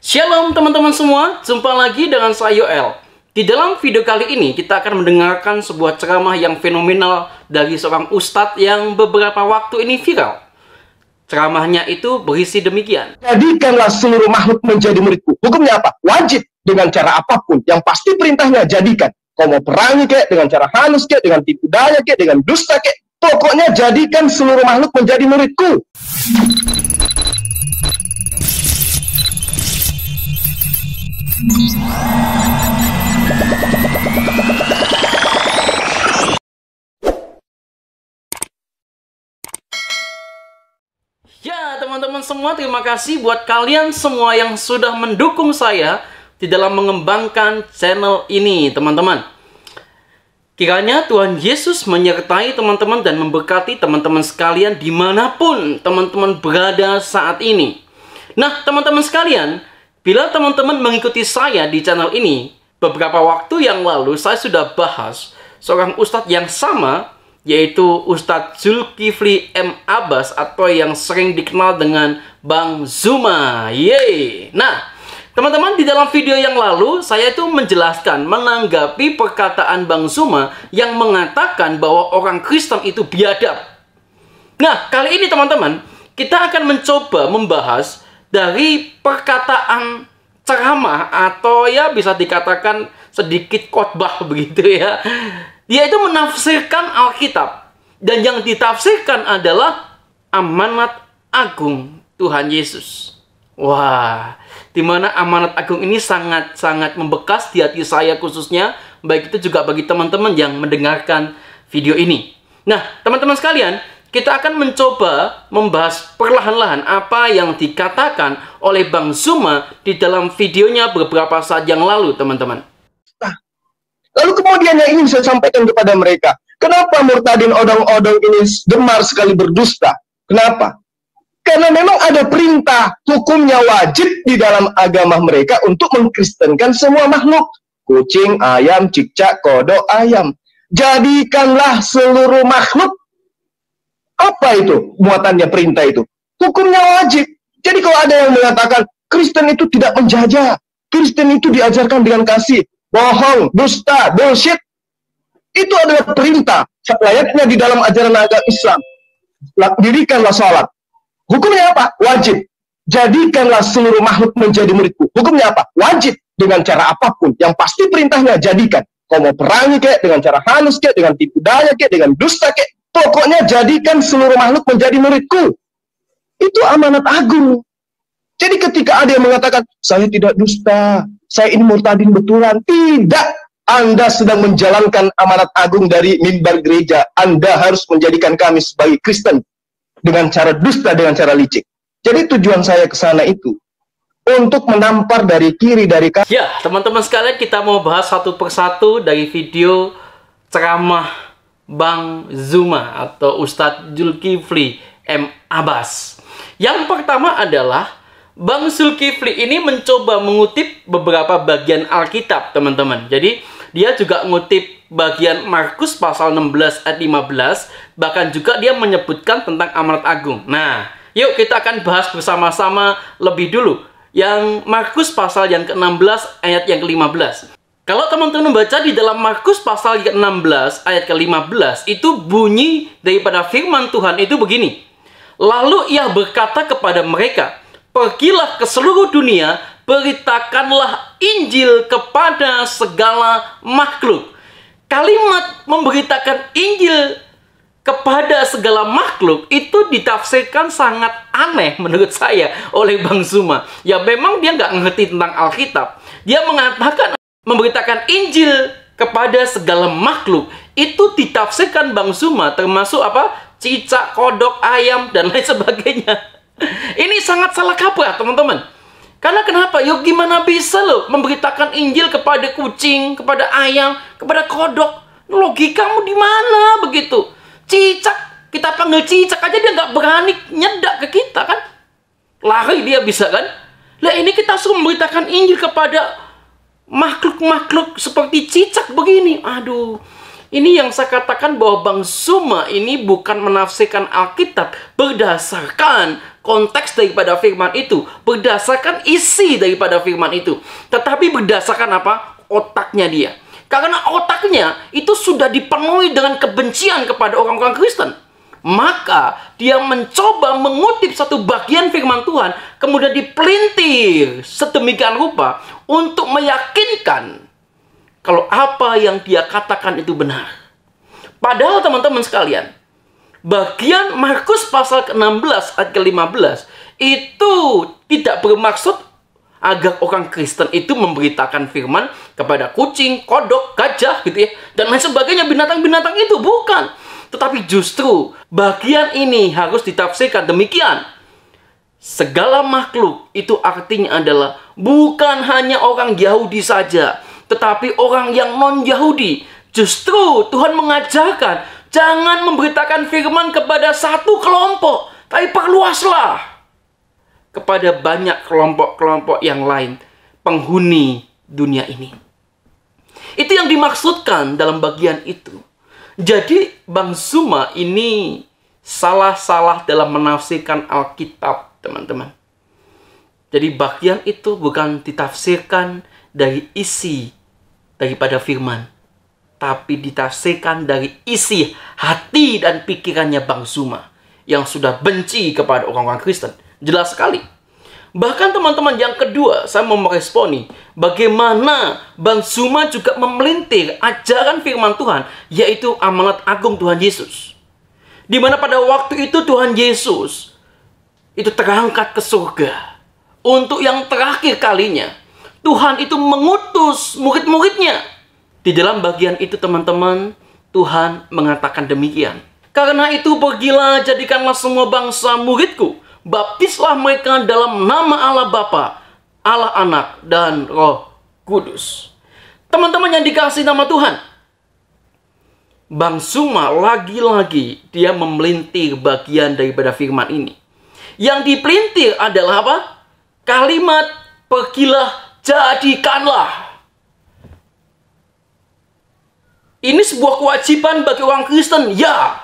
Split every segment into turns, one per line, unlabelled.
Shalom teman-teman semua, jumpa lagi dengan saya Yoel. Di dalam video kali ini kita akan mendengarkan sebuah ceramah yang fenomenal dari seorang ustadz yang beberapa waktu ini viral. Ceramahnya itu berisi demikian.
Jadikanlah seluruh makhluk menjadi muridku. Hukumnya apa? Wajib dengan cara apapun. Yang pasti perintahnya jadikan. Kau mau perangi kek, dengan cara halus kek, dengan tipu daya kek, dengan dusta kek. Pokoknya jadikan seluruh makhluk menjadi muridku.
Ya teman-teman semua, terima kasih buat kalian semua yang sudah mendukung saya di dalam mengembangkan channel ini teman-teman. Kiranya Tuhan Yesus menyertai teman-teman dan memberkati teman-teman sekalian dimanapun teman-teman berada saat ini. Nah teman-teman sekalian, bila teman-teman mengikuti saya di channel ini, beberapa waktu yang lalu saya sudah bahas seorang ustadz yang sama, yaitu Ustadz Zulkifli M. Abbas atau yang sering dikenal dengan Bang Zuma. Yeay. Nah, teman-teman, di dalam video yang lalu saya itu menjelaskan menanggapi perkataan Bang Zuma yang mengatakan bahwa orang Kristen itu biadab. Nah, kali ini teman-teman, kita akan mencoba membahas dari perkataan ceramah atau ya bisa dikatakan sedikit khotbah begitu ya. Dia itu menafsirkan Alkitab. Dan yang ditafsirkan adalah amanat agung Tuhan Yesus. Wah, dimana amanat agung ini sangat-sangat membekas di hati saya khususnya. Baik itu juga bagi teman-teman yang mendengarkan video ini. Nah, teman-teman sekalian, kita akan mencoba membahas perlahan-lahan apa yang dikatakan oleh Bang Zuma di dalam videonya beberapa saat yang lalu, teman-teman.
Lalu kemudian yang ingin saya sampaikan kepada mereka, kenapa murtadin odong-odong ini gemar sekali berdusta? Kenapa? Karena memang ada perintah, hukumnya wajib di dalam agama mereka untuk mengkristenkan semua makhluk. Kucing, ayam, cicak, kodok, ayam. Jadikanlah seluruh makhluk. Apa itu muatannya perintah itu? Hukumnya wajib. Jadi kalau ada yang mengatakan Kristen itu tidak menjajah, Kristen itu diajarkan dengan kasih, bohong, dusta, bullshit, itu adalah perintah layaknya di dalam ajaran agama Islam. Dirikanlah sholat. Hukumnya apa? Wajib. Jadikanlah seluruh makhluk menjadi muridku. Hukumnya apa? Wajib dengan cara apapun. Yang pasti perintahnya jadikan. Kau mau perangi kek, dengan cara halus kek, dengan tipu daya kek, dengan dusta kek. Pokoknya jadikan seluruh makhluk menjadi muridku. Itu amanat agung. Jadi ketika ada yang mengatakan, saya tidak dusta, saya ini murtadin betulan. Tidak. Anda sedang menjalankan amanat agung dari mimbar gereja. Anda harus menjadikan kami sebagai Kristen. Dengan cara dusta, dengan cara licik. Jadi tujuan saya ke sana itu untuk menampar dari kiri, dari kanan.
Ya, teman-teman sekalian, kita mau bahas satu persatu dari video ceramah Bang Zuma atau Ustadz Zulkifli M. Abbas. Yang pertama adalah Bang Zulkifli ini mencoba mengutip beberapa bagian Alkitab, teman-teman. Jadi, dia juga ngutip bagian Markus pasal 16 ayat 15, bahkan juga dia menyebutkan tentang amanat agung. Nah, yuk kita akan bahas bersama-sama lebih dulu yang Markus pasal yang ke-16 ayat yang ke-15. Kalau teman-teman baca di dalam Markus pasal ke-16 ayat ke-15, itu bunyi daripada firman Tuhan itu begini. Lalu ia berkata kepada mereka, pergilah ke seluruh dunia, beritakanlah Injil kepada segala makhluk. Kalimat memberitakan Injil kepada segala makhluk itu ditafsirkan sangat aneh menurut saya oleh Bang Zuma. Ya memang dia nggak ngerti tentang Alkitab. Dia mengatakan memberitakan Injil kepada segala makhluk itu ditafsirkan Bang Zuma termasuk apa? Cicak, kodok, ayam, dan lain sebagainya. Ini sangat salah kaprah, teman-teman. Karena kenapa? Yuk gimana bisa loh memberitakan Injil kepada kucing, kepada ayam, kepada kodok? Logikamu di mana begitu? Cicak, kita panggil cicak aja dia nggak berani nyedak ke kita kan? Lari dia bisa kan? Lah ini kita suruh memberitakan Injil kepada makhluk-makhluk seperti cicak begini. Aduh. Ini yang saya katakan bahwa Bang Zuma ini bukan menafsirkan Alkitab berdasarkan konteks daripada firman itu, berdasarkan isi daripada firman itu, tetapi berdasarkan apa? Otaknya dia. Karena otaknya itu sudah dipenuhi dengan kebencian kepada orang-orang Kristen. Maka dia mencoba mengutip satu bagian firman Tuhan, kemudian dipelintir sedemikian rupa untuk meyakinkan kalau apa yang dia katakan itu benar. Padahal teman-teman sekalian, bagian Markus pasal ke-16 ayat ke-15 itu tidak bermaksud agar orang Kristen itu memberitakan firman kepada kucing, kodok, gajah gitu ya, dan lain sebagainya, binatang-binatang itu, bukan. Tetapi justru bagian ini harus ditafsirkan demikian. Segala makhluk itu artinya adalah bukan hanya orang Yahudi saja, tetapi orang yang non-Yahudi. Justru Tuhan mengajarkan jangan memberitakan firman kepada satu kelompok, tapi perluaslah kepada banyak kelompok-kelompok yang lain, penghuni dunia ini. Itu yang dimaksudkan dalam bagian itu. Jadi Bang Zuma ini salah-salah dalam menafsirkan Alkitab, teman-teman. Jadi bagian itu bukan ditafsirkan dari isi daripada firman, tapi ditafsirkan dari isi hati dan pikirannya Bang Zuma yang sudah benci kepada orang-orang Kristen. Jelas sekali. Bahkan teman-teman, yang kedua, saya mau meresponi bagaimana Bang Zuma juga memelintir ajaran firman Tuhan, yaitu amanat agung Tuhan Yesus. Di mana pada waktu itu Tuhan Yesus itu terangkat ke surga. Untuk yang terakhir kalinya, Tuhan itu mengutus murid-muridnya. Di dalam bagian itu teman-teman, Tuhan mengatakan demikian. Karena itu pergilah, jadikanlah semua bangsa muridku. Baptislah mereka dalam nama Allah Bapa, Allah Anak, dan Roh Kudus. Teman-teman yang dikasihi nama Tuhan, Bang Zuma lagi-lagi dia memelintir bagian daripada firman ini. Yang dipelintir adalah apa? Kalimat pergilah, jadikanlah. Ini sebuah kewajiban bagi orang Kristen, ya.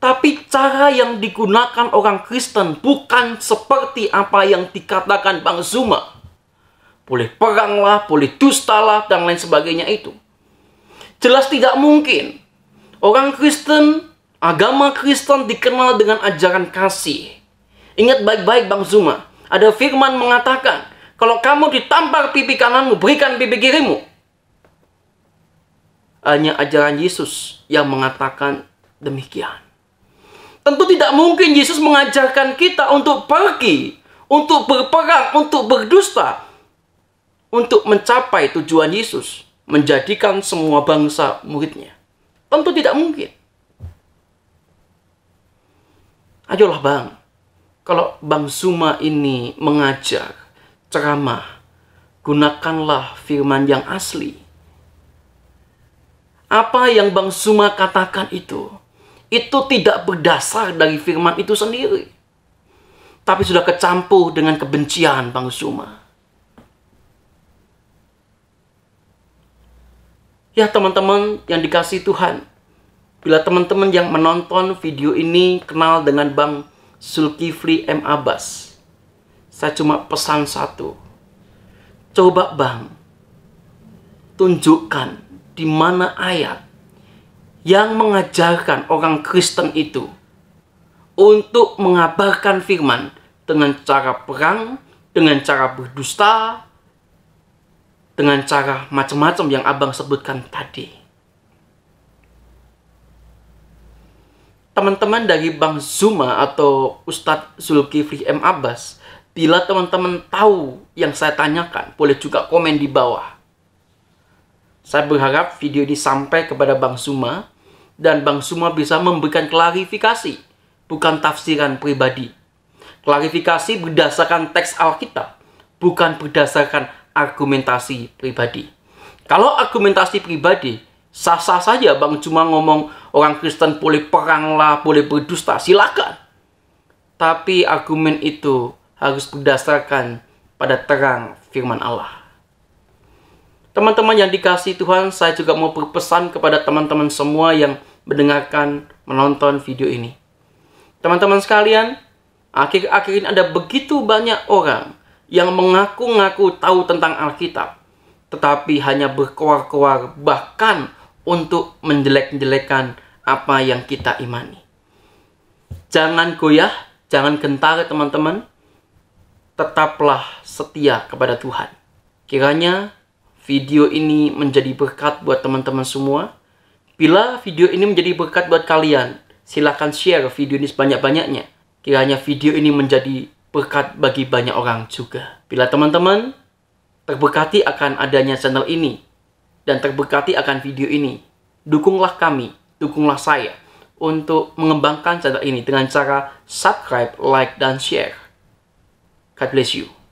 Tapi cara yang digunakan orang Kristen bukan seperti apa yang dikatakan Bang Zuma. Boleh perang lah, boleh dusta lah, dan lain sebagainya itu. Jelas tidak mungkin orang Kristen, agama Kristen dikenal dengan ajaran kasih. Ingat baik-baik Bang Zuma, ada firman mengatakan, kalau kamu ditampar pipi kananmu, berikan pipi kirimu. Hanya ajaran Yesus yang mengatakan demikian. Tentu tidak mungkin Yesus mengajarkan kita untuk pergi, untuk berperang, untuk berdusta, untuk mencapai tujuan Yesus, menjadikan semua bangsa muridnya. Tentu tidak mungkin. Ayolah Bang, kalau Bang Zuma ini mengajar, ceramah, gunakanlah firman yang asli. Apa yang Bang Zuma katakan itu tidak berdasar dari firman itu sendiri, tapi sudah kecampur dengan kebencian Bang Zuma. Ya teman-teman yang dikasihi Tuhan, bila teman-teman yang menonton video ini kenal dengan Bang Zulkifli M. Abbas, saya cuma pesan satu. Coba Bang, tunjukkan di mana ayat yang mengajarkan orang Kristen itu untuk mengabarkan firman dengan cara perang, dengan cara berdusta, dengan cara macam-macam yang Abang sebutkan tadi. Teman-teman dari Bang Zuma atau Ustadz Zulkifli M. Abbas, bila teman-teman tahu yang saya tanyakan, boleh juga komen di bawah. Saya berharap video ini sampai kepada Bang Zuma, dan Bang Zuma bisa memberikan klarifikasi, bukan tafsiran pribadi. Klarifikasi berdasarkan teks Alkitab, bukan berdasarkan argumentasi pribadi. Kalau argumentasi pribadi, sah-sah saja Bang cuma ngomong orang Kristen boleh perang lah, boleh berdusta, silakan. Tapi argumen itu harus berdasarkan pada terang firman Allah. Teman-teman yang dikasihi Tuhan, saya juga mau berpesan kepada teman-teman semua yang mendengarkan, menonton video ini. Teman-teman sekalian, akhir-akhir ini ada begitu banyak orang yang mengaku-ngaku tahu tentang Alkitab, tetapi hanya berkoar-koar bahkan untuk menjelek-jelekan apa yang kita imani. Jangan goyah, jangan gentar teman-teman. Tetaplah setia kepada Tuhan. Kiranya video ini menjadi berkat buat teman-teman semua. Bila video ini menjadi berkat buat kalian, silakan share video ini sebanyak-banyaknya. Kiranya video ini menjadi berkat bagi banyak orang juga. Bila teman-teman terberkati akan adanya channel ini dan terberkati akan video ini, dukunglah kami, dukunglah saya untuk mengembangkan channel ini dengan cara subscribe, like, dan share. God bless you.